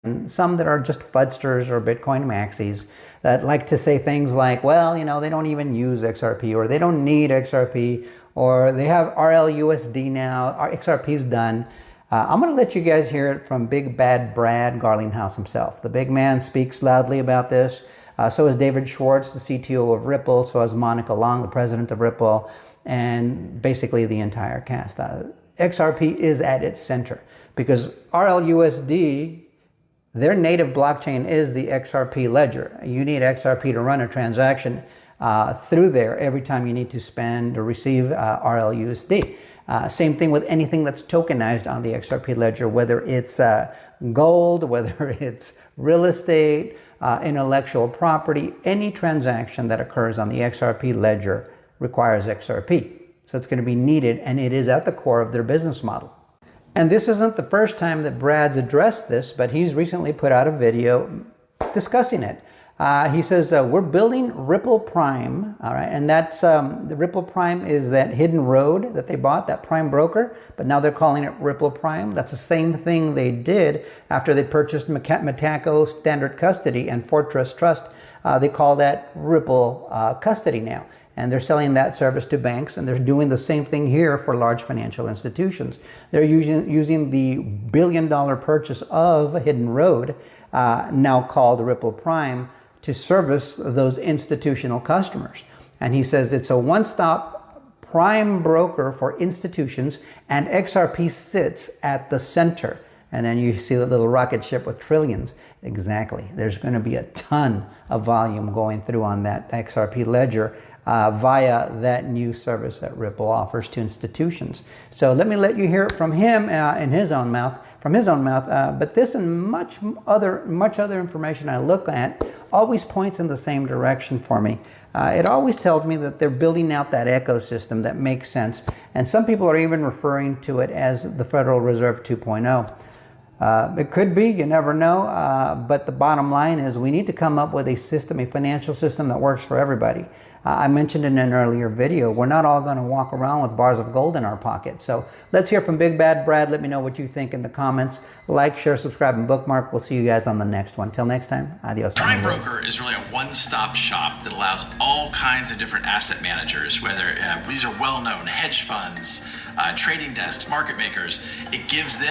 and some that are just fudsters or Bitcoin maxis that like to say things like, well, you know, they don't even use XRP, or they don't need XRP, or they have RLUSD now, our XRP's done. I'm going to let you guys hear it from Big Bad Brad Garlinghouse himself. The big man speaks loudly about this. So is David Schwartz, the CTO of Ripple. So is Monica Long, the president of Ripple, and basically the entire cast. XRP is at its center because RLUSD, their native blockchain is the XRP ledger. You need XRP to run a transaction through there every time you need to spend or receive RLUSD. Same thing with anything that's tokenized on the XRP ledger, whether it's gold, whether it's real estate, intellectual property. Any transaction that occurs on the XRP ledger requires XRP. So it's going to be needed, and it is at the core of their business model. And this isn't the first time that Brad's addressed this, but he's recently put out a video discussing it. He says, we're building Ripple Prime, all right, and that's, the Ripple Prime is that hidden road that they bought, that prime broker, but now they're calling it Ripple Prime. That's the same thing they did after they purchased Metaco Standard Custody and Fortress Trust. They call that Ripple Custody now. And they're selling that service to banks, and they're doing the same thing here for large financial institutions. They're using the billion-dollar purchase of Hidden Road, now called Ripple Prime, to service those institutional customers. And he says it's a one-stop prime broker for institutions, and XRP sits at the center. And then you see the little rocket ship with trillions. Exactly. There's going to be a ton of volume going through on that XRP ledger via that new service that Ripple offers to institutions. So let me let you hear it from him in his own mouth, but this and much other information I look at always points in the same direction for me. It always tells me that they're building out that ecosystem that makes sense. And some people are even referring to it as the Federal Reserve 2.0. It could be, you never know, but the bottom line is we need to come up with a system, a financial system that works for everybody. I mentioned in an earlier video, we're not all going to walk around with bars of gold in our pockets. So let's hear from Big Bad Brad. Let me know what you think in the comments. Like, share, subscribe, and bookmark. We'll see you guys on the next one. Till next time, adios. Prime Broker is really a one-stop shop that allows all kinds of different asset managers, whether these are well-known hedge funds, trading desks, market makers. It gives them